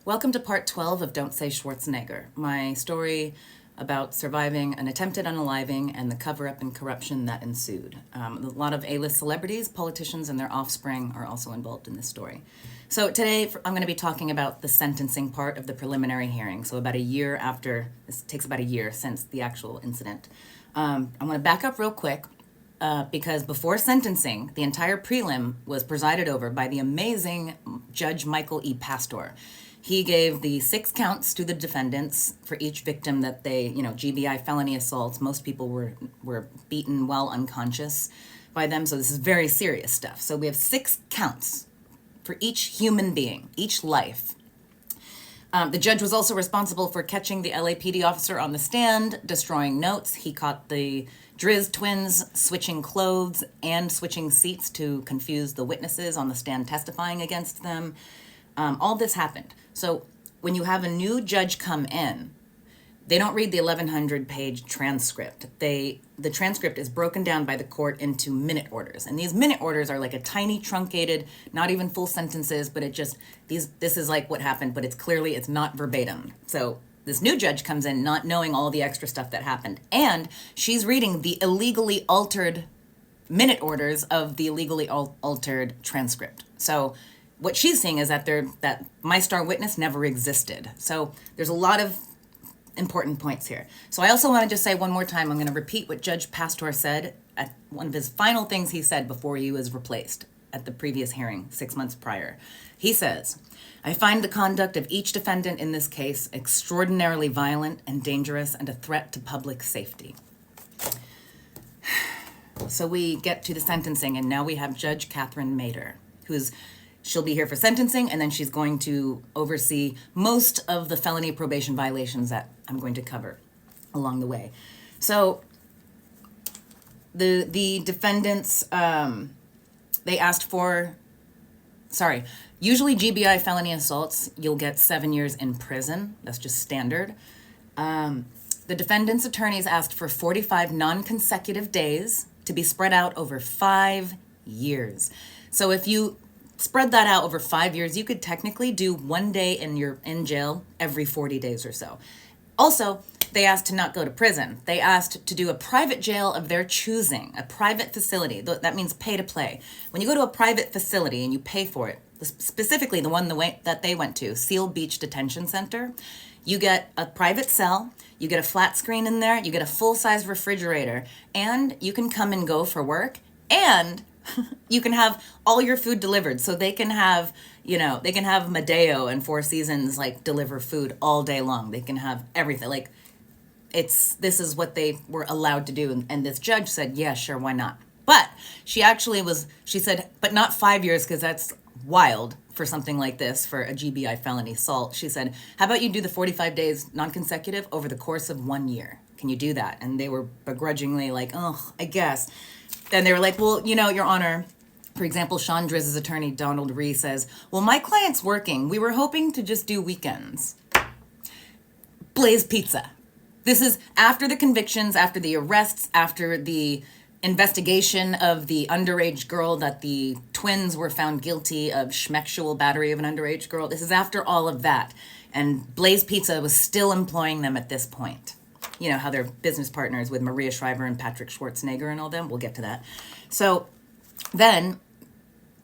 Welcome to part 12 of Don't Say Schwarzenegger, my story about surviving an attempted unaliving and the cover-up and corruption that ensued. A lot of A-list celebrities, politicians, and their offspring are also involved in this story. So today I'm going to be talking about the sentencing part of the preliminary hearing. So about a year after, this takes about a year since the actual incident. I'm going to back up real quick. Because before sentencing, the entire prelim was presided over by the amazing Judge Michael E. Pastor. He gave the 6 counts to the defendants for each victim that they, GBI felony assaults. Most people were beaten while unconscious by them, so this is very serious stuff. So we have 6 counts for each human being, each life. The judge was also responsible for catching the LAPD officer on the stand, destroying notes. He caught the Drizz twins switching clothes and switching seats to confuse the witnesses on the stand testifying against them. All this happened. So when you have a new judge come in, they don't read the 1,100-page transcript. The transcript is broken down by the court into minute orders. And these minute orders are like a tiny, truncated, not even full sentences, but this is like what happened, but it's not verbatim. So this new judge comes in not knowing all the extra stuff that happened. And she's reading the illegally altered minute orders of the illegally altered transcript. So what she's seeing is that my star witness never existed. So there's a lot of important points here. So I also want to just say one more time, I'm going to repeat what Judge Pastor said at one of his final things he said before he was replaced at the previous hearing 6 months prior. He says, "I find the conduct of each defendant in this case extraordinarily violent and dangerous and a threat to public safety." So we get to the sentencing, and now we have Judge Katherine Mader, she'll be here for sentencing, and then she's going to oversee most of the felony probation violations that I'm going to cover along the way. So the defendants, they asked for, usually GBI felony assaults, you'll get 7 years in prison. That's just standard. The defendants' attorneys asked for 45 non-consecutive days to be spread out over 5 years. So if you spread that out over 5 years, you could technically do 1 day in jail every 40 days or so. Also, they asked to not go to prison. They asked to do a private jail of their choosing, a private facility. That means pay to play. When you go to a private facility and you pay for it, specifically the one that they went to, Seal Beach Detention Center, you get a private cell, you get a flat screen in there, you get a full-size refrigerator, and you can come and go for work, and you can have all your food delivered. So they can have, they can have Madeo and Four Seasons deliver food all day long. They can have everything. This is what they were allowed to do. And this judge said, yeah, sure, why not? But she said, but not 5 years, because that's wild for something like this, for a GBI felony assault. She said, how about you do the 45 days non-consecutive over the course of 1 year? Can you do that? And they were begrudgingly oh, I guess. And they were like, well, Your Honor, for example, Sean Drizz's attorney, Donald Ree, says, well, my client's working. We were hoping to just do weekends. Blaze Pizza. This is after the convictions, after the arrests, after the investigation of the underage girl that the twins were found guilty of schmexual battery of an underage girl. This is after all of that. And Blaze Pizza was still employing them at this point. You know how they're business partners with Maria Shriver and Patrick Schwarzenegger and all them. We'll get to that. So then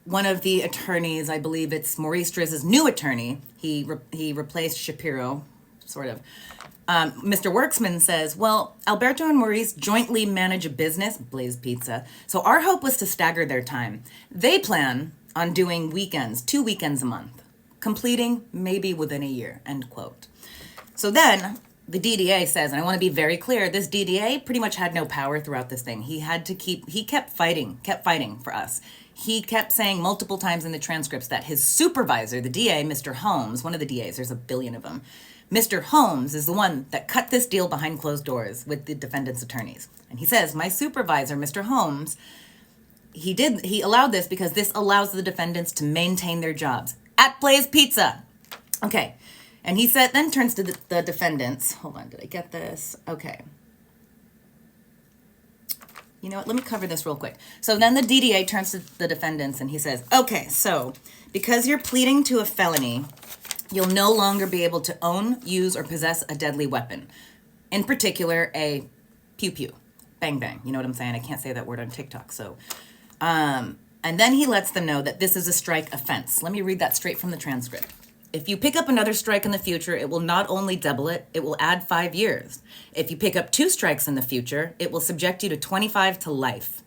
one of the attorneys, I believe it's Maurice Drizz's new attorney, he replaced Shapiro, sort of. Mr. Worksman says, well, Alberto and Maurice jointly manage a business, Blaze Pizza, so our hope was to stagger their time. They plan on doing weekends, 2 weekends a month, completing maybe within a year, end quote. So then the DDA says, and I want to be very clear, this DDA pretty much had no power throughout this thing. He kept fighting for us. He kept saying multiple times in the transcripts that his supervisor, the DA, Mr. Holmes, one of the DAs, there's a billion of them, Mr. Holmes is the one that cut this deal behind closed doors with the defendant's attorneys. And he says, my supervisor, Mr. Holmes, he allowed this because this allows the defendants to maintain their jobs at Blaze Pizza. Okay. And he then turns to the defendants. Hold on, did I get this? Okay. You know what, let me cover this real quick. So then the DDA turns to the defendants and he says, okay, so because you're pleading to a felony, You'll no longer be able to own, use, or possess a deadly weapon. In particular, a pew-pew. Bang, bang. You know what I'm saying? I can't say that word on TikTok. So, and then he lets them know that this is a strike offense. Let me read that straight from the transcript. If you pick up another strike in the future, it will not only double it, it will add 5 years. If you pick up 2 strikes in the future, it will subject you to 25 to life,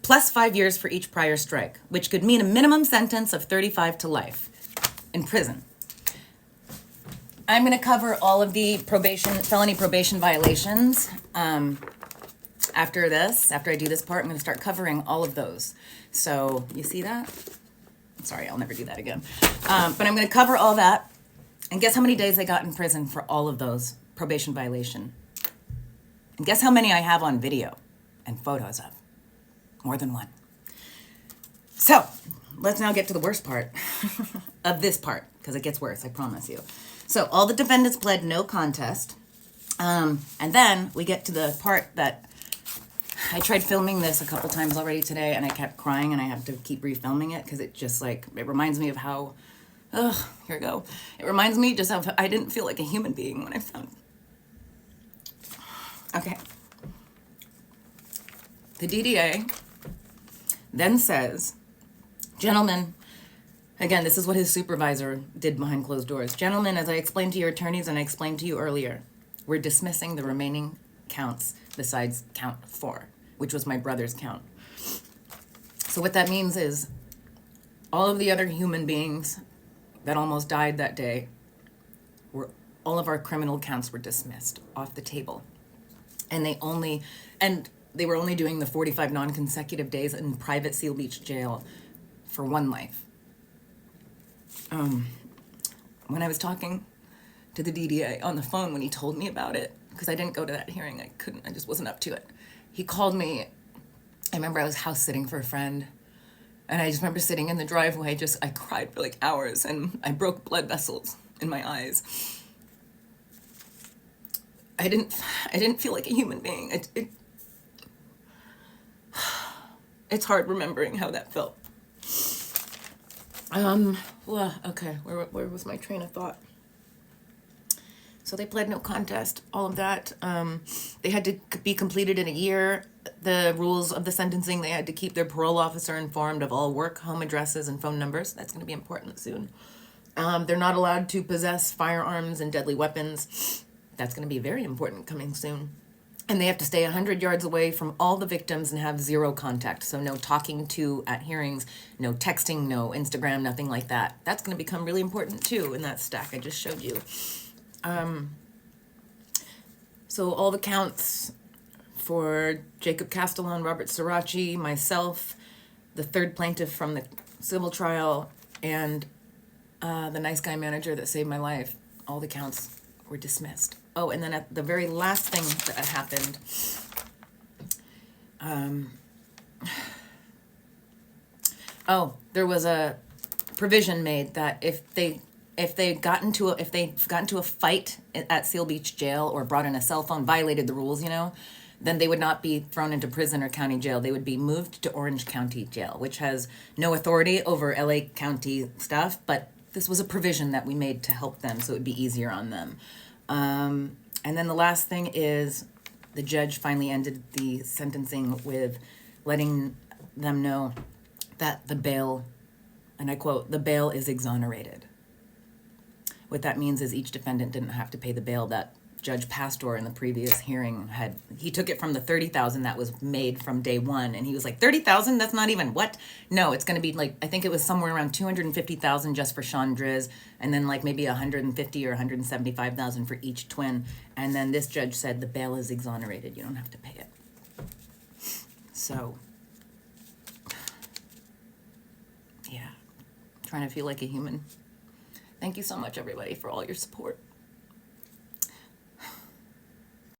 plus 5 years for each prior strike, which could mean a minimum sentence of 35 to life in prison. I'm going to cover all of the felony probation violations. After I do this part, I'm going to start covering all of those. So you see that? Sorry, I'll never do that again. But I'm going to cover all that. And guess how many days I got in prison for all of those probation violation? And guess how many I have on video and photos of? More than one. So let's now get to the worst part of this part, because it gets worse, I promise you. So all the defendants pled no contest. And then we get to the part that I tried filming this a couple times already today, and I kept crying, and I have to keep refilming it because it just it reminds me of how, here we go. It reminds me just how I didn't feel like a human being when I found. Okay. The DDA then says, gentlemen, again, this is what his supervisor did behind closed doors. Gentlemen, as I explained to your attorneys and I explained to you earlier, we're dismissing the remaining counts besides count 4, which was my brother's count. So what that means is all of the other human beings that almost died that day, all of our criminal counts were dismissed off the table. And they were only doing the 45 non-consecutive days in private Seal Beach jail for 1 life. When I was talking to the DDA on the phone when he told me about it, because I didn't go to that hearing, I just wasn't up to it. He called me. I remember I was house sitting for a friend, and I just remember sitting in the driveway, I cried for hours, and I broke blood vessels in my eyes. I didn't feel like a human being. It's hard remembering how that felt. Well, okay, where was my train of thought? So they pled no contest, all of that. They had to be completed in a year. The rules of the sentencing, they had to keep their parole officer informed of all work, home addresses, and phone numbers. That's going to be important soon. They're not allowed to possess firearms and deadly weapons. That's going to be very important coming soon. And they have to stay 100 yards away from all the victims and have 0 contact. So no talking to at hearings, no texting, no Instagram, nothing like that. That's going to become really important too in that stack I just showed you. So all the counts for Jacob Castellon, Robert Sirachi, myself, the third plaintiff from the civil trial, and the nice guy manager that saved my life, all the counts were dismissed. Oh, and then at the very last thing that happened, there was a provision made that if they got into a fight at Seal Beach Jail or brought in a cell phone, violated the rules, then they would not be thrown into prison or county jail. They would be moved to Orange County Jail, which has no authority over LA County stuff, but this was a provision that we made to help them so it would be easier on them. And then the last thing is the judge finally ended the sentencing with letting them know that the bail, and I quote, the bail is exonerated. What that means is each defendant didn't have to pay the bail that Judge Pastor in the previous hearing he took it from the $30,000 that was made from day one, and he was like, $30,000? That's not even what? No, it's going to be I think it was somewhere around $250,000 just for Sean Driz, and then maybe $150,000 or $175,000 for each twin. And then this judge said the bail is exonerated. You don't have to pay it. So, yeah, trying to feel like a human. Thank you so much, everybody, for all your support.